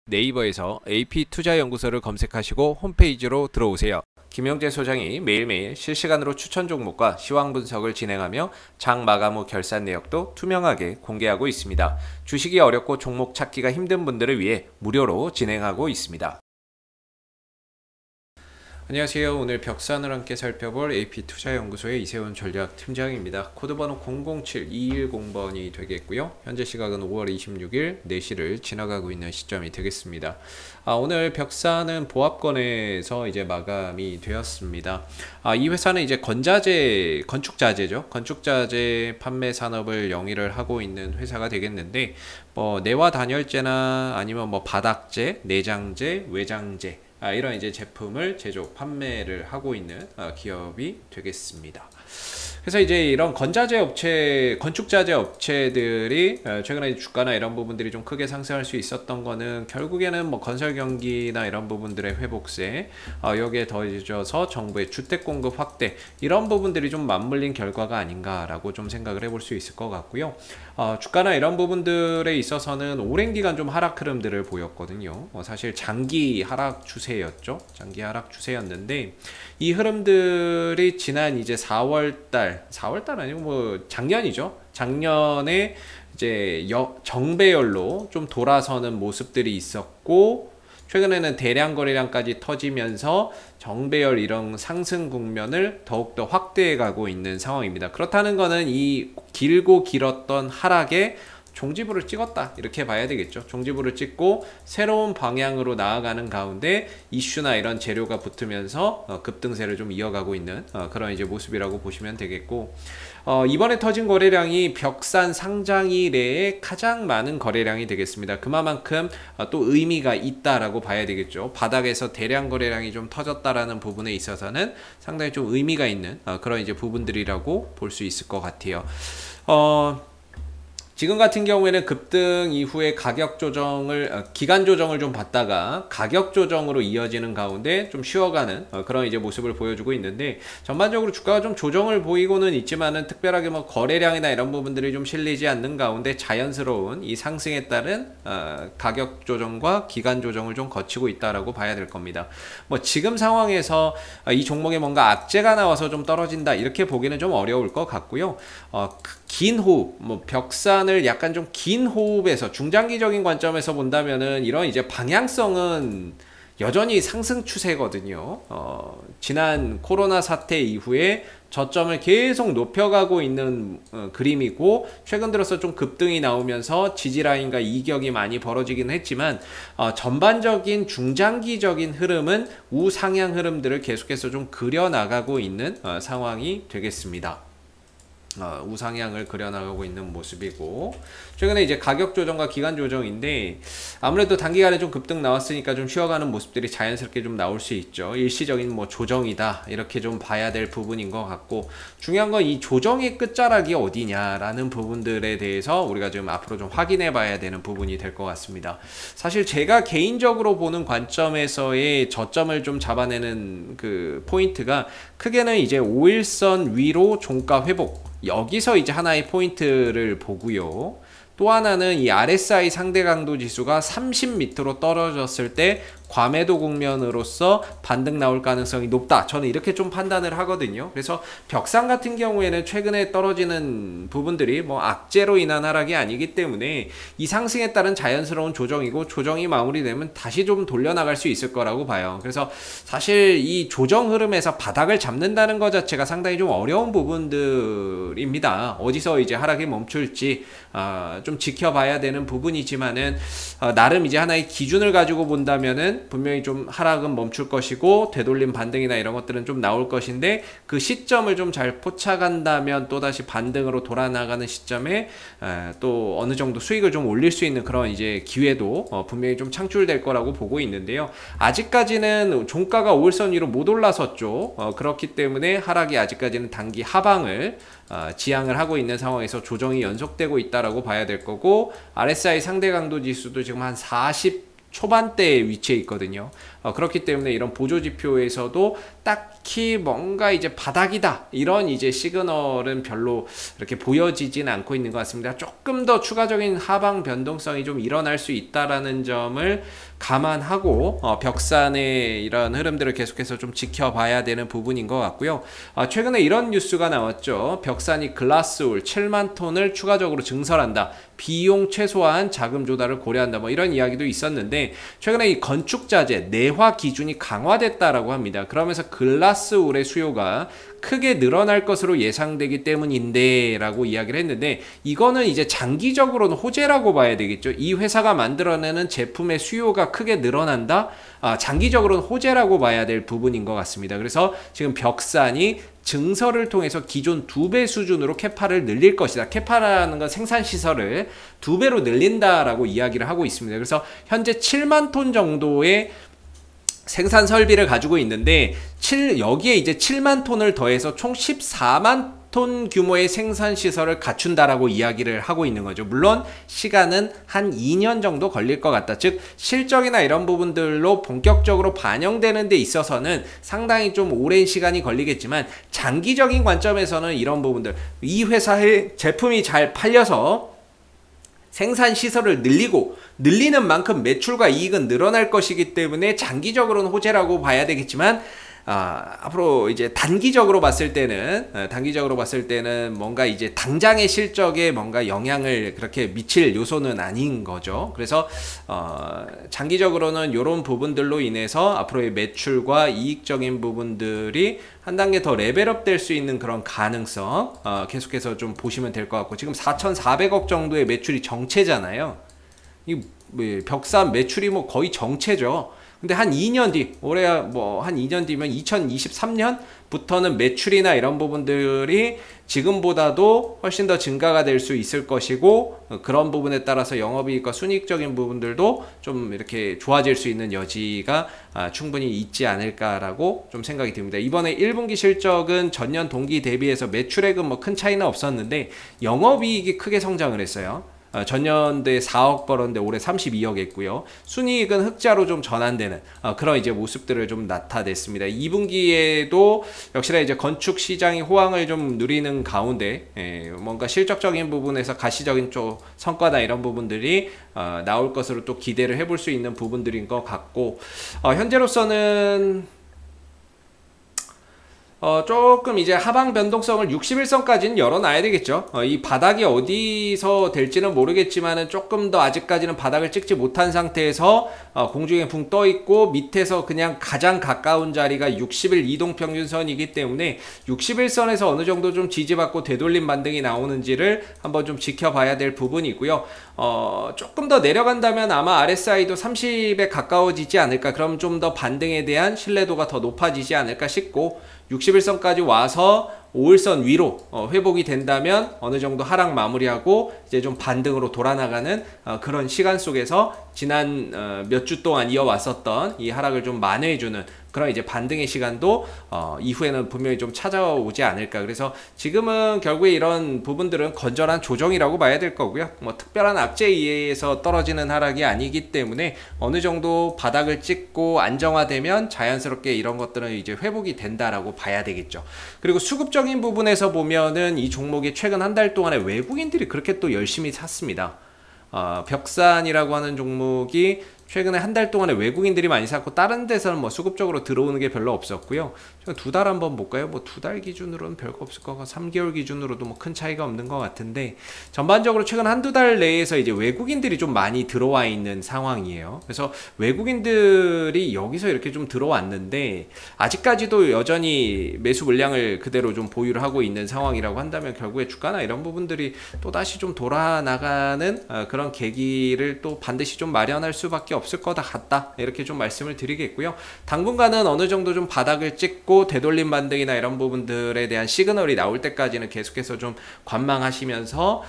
네이버에서 AP투자연구소를 검색하시고 홈페이지로 들어오세요. 김영재 소장이 매일매일 실시간으로 추천 종목과 시황 분석을 진행하며 장 마감 후 결산 내역도 투명하게 공개하고 있습니다. 주식이 어렵고 종목 찾기가 힘든 분들을 위해 무료로 진행하고 있습니다. 안녕하세요. 오늘 벽산을 함께 살펴볼 AP투자연구소의 이세훈 전략팀장입니다. 코드번호 007210번이 되겠고요. 현재 시각은 5월 26일 4시를 지나가고 있는 시점이 되겠습니다. 오늘 벽산은 보합권에서 이제 마감이 되었습니다. 이 회사는 이제 건축자재죠. 건축자재 판매 산업을 영위를 하고 있는 회사가 되겠는데, 내화 단열재나 아니면 바닥재, 내장재, 외장재 이런 이제 제품을 제조 판매를 하고 있는 기업이 되겠습니다. 그래서 이제 이런 건축자재 업체들이 최근에 주가나 이런 부분들이 좀 크게 상승할 수 있었던 거는 결국에는 건설 경기나 이런 부분들의 회복세, 여기에 더해져서 정부의 주택 공급 확대, 이런 부분들이 좀 맞물린 결과가 아닌가라고 좀 생각을 해볼 수 있을 것 같고요. 주가나 이런 부분들에 있어서는 오랜 기간 좀 하락 흐름들을 보였거든요. 사실 장기 하락 추세였죠. 장기 하락 추세였는데, 이 흐름들이 지난 이제 4월달 아니고 작년이죠. 작년에 이제 정배열로 좀 돌아서는 모습들이 있었고, 최근에는 대량 거래량까지 터지면서 정배열 이런 상승 국면을 더욱더 확대해 가고 있는 상황입니다. 그렇다는 거는 이 길고 길었던 하락에 종지부를 찍었다, 이렇게 봐야 되겠죠. 종지부를 찍고 새로운 방향으로 나아가는 가운데 이슈나 이런 재료가 붙으면서 급등세를 좀 이어가고 있는 그런 이제 모습이라고 보시면 되겠고, 이번에 터진 거래량이 벽산 상장 이래에 가장 많은 거래량이 되겠습니다. 그만큼 또 의미가 있다라고 봐야 되겠죠. 바닥에서 대량 거래량이 좀 터졌다라는 부분에 있어서는 상당히 좀 의미가 있는 그런 이제 부분들이라고 볼 수 있을 것 같아요. 지금 같은 경우에는 급등 이후에 기간 조정을 좀 받다가 가격 조정으로 이어지는 가운데 좀 쉬어가는 그런 이제 모습을 보여주고 있는데, 전반적으로 주가가 좀 조정을 보이고는 있지만은 특별하게 거래량이나 이런 부분들이 좀 실리지 않는 가운데 자연스러운 이 상승에 따른 가격 조정과 기간 조정을 좀 거치고 있다라고 봐야 될 겁니다. 지금 상황에서 이 종목에 뭔가 악재가 나와서 좀 떨어진다, 이렇게 보기는 좀 어려울 것 같고요. 긴 호흡, 벽산을 약간 좀 긴 호흡에서 중장기적인 관점에서 본다면은 이런 이제 방향성은 여전히 상승 추세거든요. 지난 코로나 사태 이후에 저점을 계속 높여가고 있는 그림이고, 최근 들어서 좀 급등이 나오면서 지지라인과 이격이 많이 벌어지긴 했지만, 전반적인 중장기적인 흐름은 우상향 흐름들을 계속해서 좀 그려나가고 있는 상황이 되겠습니다. 우상향을 그려나가고 있는 모습이고, 최근에 이제 가격 조정과 기간 조정인데, 아무래도 단기간에 좀 급등 나왔으니까 좀 쉬어가는 모습들이 자연스럽게 좀 나올 수 있죠. 일시적인 조정이다, 이렇게 좀 봐야 될 부분인 것 같고, 중요한 건 이 조정의 끝자락이 어디냐라는 부분들에 대해서 우리가 좀 앞으로 좀 확인해 봐야 되는 부분이 될 것 같습니다. 사실 제가 개인적으로 보는 관점에서의 저점을 좀 잡아내는 그 포인트가 크게는 이제 5일선 위로 종가 회복, 여기서 이제 하나의 포인트를 보고요. 또 하나는 이 RSI 상대 강도 지수가 30m로 떨어졌을 때 과매도 국면으로서 반등 나올 가능성이 높다, 저는 이렇게 좀 판단을 하거든요. 그래서 벽산 같은 경우에는 최근에 떨어지는 부분들이 악재로 인한 하락이 아니기 때문에 이 상승에 따른 자연스러운 조정이고, 조정이 마무리되면 다시 좀 돌려나갈 수 있을 거라고 봐요. 그래서 사실 이 조정 흐름에서 바닥을 잡는다는 것 자체가 상당히 좀 어려운 부분들입니다. 어디서 이제 하락이 멈출지 좀 지켜봐야 되는 부분이지만은, 나름 이제 하나의 기준을 가지고 본다면은 분명히 좀 하락은 멈출 것이고, 되돌림 반등이나 이런 것들은 좀 나올 것인데, 그 시점을 좀 잘 포착한다면 또다시 반등으로 돌아나가는 시점에 또 어느 정도 수익을 좀 올릴 수 있는 그런 이제 기회도 분명히 좀 창출될 거라고 보고 있는데요. 아직까지는 종가가 5일선 위로 못 올라섰죠. 그렇기 때문에 하락이 아직까지는 단기 하방을 지향을 하고 있는 상황에서 조정이 연속되고 있다라고 봐야 될 거고, RSI 상대 강도 지수도 지금 한 40 초반대에 위치해 있거든요. 그렇기 때문에 이런 보조 지표에서도 딱히 뭔가 이제 바닥이다 이런 이제 시그널은 별로 이렇게 보여지진 않고 있는 것 같습니다. 조금 더 추가적인 하방 변동성이 좀 일어날 수 있다라는 점을 감안하고 벽산의 이런 흐름들을 계속해서 좀 지켜봐야 되는 부분인 것 같고요. 최근에 이런 뉴스가 나왔죠. 벽산이 글라스울 7만 톤을 추가적으로 증설한다. 비용 최소화한 자금 조달을 고려한다. 뭐 이런 이야기도 있었는데 최근에 이 건축자재 내화 기준이 강화됐다라고 합니다. 그러면서 글라스울의 수요가 크게 늘어날 것으로 예상되기 때문인데 라고 이야기를 했는데 이거는 이제 장기적으로는 호재라고 봐야 되겠죠. 이 회사가 만들어내는 제품의 수요가 크게 늘어난다? 장기적으로는 호재라고 봐야 될 부분인 것 같습니다. 그래서 지금 벽산이 증설을 통해서 기존 2배 수준으로 캐파를 늘릴 것이다. 캐파라는 건 생산시설을 2배로 늘린다라고 이야기를 하고 있습니다. 그래서 현재 7만 톤 정도의 생산 설비를 가지고 있는데 여기에 이제 7만 톤을 더해서 총 14만 톤 규모의 생산 시설을 갖춘다라고 이야기를 하고 있는 거죠. 물론 시간은 한 2년 정도 걸릴 것 같다. 즉 실적이나 이런 부분들로 본격적으로 반영되는 데 있어서는 상당히 좀 오랜 시간이 걸리겠지만 장기적인 관점에서는 이런 부분들, 이 회사의 제품이 잘 팔려서 생산 시설을 늘리는 만큼 매출과 이익은 늘어날 것이기 때문에 장기적으로는 호재라고 봐야 되겠지만 앞으로 이제 단기적으로 봤을 때는 뭔가 이제 당장의 실적에 뭔가 영향을 그렇게 미칠 요소는 아닌 거죠. 그래서 장기적으로는 이런 부분들로 인해서 앞으로의 매출과 이익적인 부분들이 한 단계 더 레벨업 될 수 있는 그런 가능성 계속해서 좀 보시면 될 것 같고, 지금 4,400억 정도의 매출이 정체잖아요. 이 벽산 매출이 뭐 거의 정체죠. 근데 한 2년 뒤, 올해 뭐 한 2년 뒤면 2023년부터는 매출이나 이런 부분들이 지금보다도 훨씬 더 증가가 될 수 있을 것이고, 그런 부분에 따라서 영업이익과 순이익적인 부분들도 좀 이렇게 좋아질 수 있는 여지가 충분히 있지 않을까라고 좀 생각이 듭니다. 이번에 1분기 실적은 전년 동기 대비해서 매출액은 뭐 큰 차이는 없었는데 영업이익이 크게 성장을 했어요. 전년도에 4억 벌었는데 올해 32억 했고요. 순이익은 흑자로 좀 전환되는 그런 이제 모습들을 좀 나타냈습니다. 2분기에도 역시나 이제 건축 시장이 호황을 좀 누리는 가운데 뭔가 실적적인 부분에서 가시적인 쪽 성과나 이런 부분들이 나올 것으로 또 기대를 해볼 수 있는 부분들인 것 같고, 현재로서는 조금 이제 하방 변동성을 60일선까지는 열어놔야 되겠죠. 이 바닥이 어디서 될지는 모르겠지만은 조금 더 아직까지는 바닥을 찍지 못한 상태에서 공중에 붕 떠 있고 밑에서 그냥 가장 가까운 자리가 60일 이동평균선이기 때문에 60일선에서 어느 정도 좀 지지받고 되돌림 반등이 나오는지를 한번 좀 지켜봐야 될 부분이고요. 조금 더 내려간다면 아마 RSI도 30에 가까워지지 않을까. 그럼 좀 더 반등에 대한 신뢰도가 더 높아지지 않을까 싶고, 60일선까지 와서 5일선 위로 회복이 된다면 어느 정도 하락 마무리하고 이제 좀 반등으로 돌아나가는 그런 시간 속에서 지난 몇 주 동안 이어왔었던 이 하락을 좀 만회해주는 그런 이제 반등의 시간도 이후에는 분명히 좀 찾아오지 않을까. 그래서 지금은 결국에 이런 부분들은 건전한 조정이라고 봐야 될 거고요. 뭐 특별한 악재에 의해서 떨어지는 하락이 아니기 때문에 어느 정도 바닥을 찍고 안정화되면 자연스럽게 이런 것들은 이제 회복이 된다라고 봐야 되겠죠. 그리고 수급적인 부분에서 보면은 이 종목이 최근 한 달 동안에 외국인들이 그렇게 또 열심히 샀습니다. 벽산이라고 하는 종목이 최근에 한 달 동안에 외국인들이 많이 샀고, 다른 데서는 뭐 수급적으로 들어오는 게 별로 없었고요. 두 달 한번 볼까요? 뭐 2달 기준으로는 별거 없을 것 같고 3개월 기준으로도 뭐 큰 차이가 없는 것 같은데, 전반적으로 최근 한두 달 내에서 이제 외국인들이 좀 많이 들어와 있는 상황이에요. 그래서 외국인들이 여기서 이렇게 좀 들어왔는데 아직까지도 여전히 매수 물량을 그대로 좀 보유를 하고 있는 상황이라고 한다면 결국에 주가나 이런 부분들이 또다시 좀 돌아나가는 그런 계기를 또 반드시 좀 마련할 수밖에 없을 것 같다, 이렇게 좀 말씀을 드리겠고요. 당분간은 어느 정도 좀 바닥을 찍고 되돌림 반등이나 이런 부분들에 대한 시그널이 나올 때까지는 계속해서 좀 관망하시면서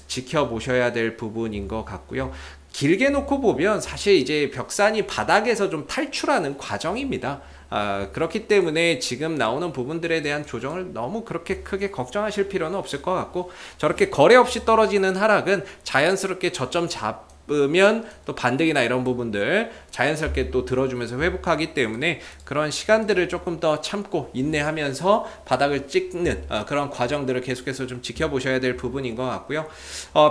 지켜보셔야 될 부분인 것 같고요. 길게 놓고 보면 사실 이제 벽산이 바닥에서 좀 탈출하는 과정입니다. 그렇기 때문에 지금 나오는 부분들에 대한 조정을 너무 그렇게 크게 걱정하실 필요는 없을 것 같고, 저렇게 거래 없이 떨어지는 하락은 자연스럽게 저점 바쁘면 또 반등이나 이런 부분들 자연스럽게 또 들어주면서 회복하기 때문에 그런 시간들을 조금 더 참고 인내하면서 바닥을 찍는 그런 과정들을 계속해서 좀 지켜보셔야 될 부분인 것 같고요.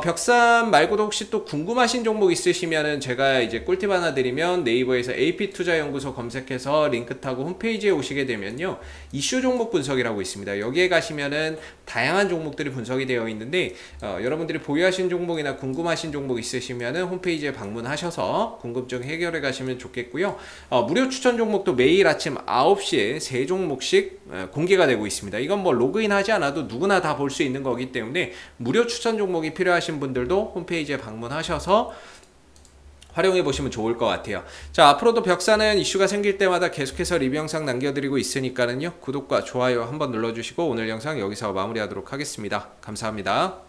벽산 말고도 혹시 또 궁금하신 종목 있으시면은 제가 이제 꿀팁 하나 드리면 네이버에서 AP투자연구소 검색해서 링크 타고 홈페이지에 오시게 되면요, 이슈 종목 분석이라고 있습니다. 여기에 가시면은 다양한 종목들이 분석이 되어 있는데 여러분들이 보유하신 종목이나 궁금하신 종목 있으시면은 홈페이지에 방문하셔서 궁금증 해결해 가시면 좋겠고요. 무료 추천 종목도 매일 아침 9시에 3종목씩 공개가 되고 있습니다. 이건 뭐 로그인 하지 않아도 누구나 다 볼 수 있는 거기 때문에 무료 추천 종목이 필요하신 분들도 홈페이지에 방문하셔서 활용해 보시면 좋을 것 같아요. 자, 앞으로도 벽사는 이슈가 생길 때마다 계속해서 리뷰 영상 남겨드리고 있으니까는요, 구독과 좋아요 한번 눌러주시고 오늘 영상 여기서 마무리하도록 하겠습니다. 감사합니다.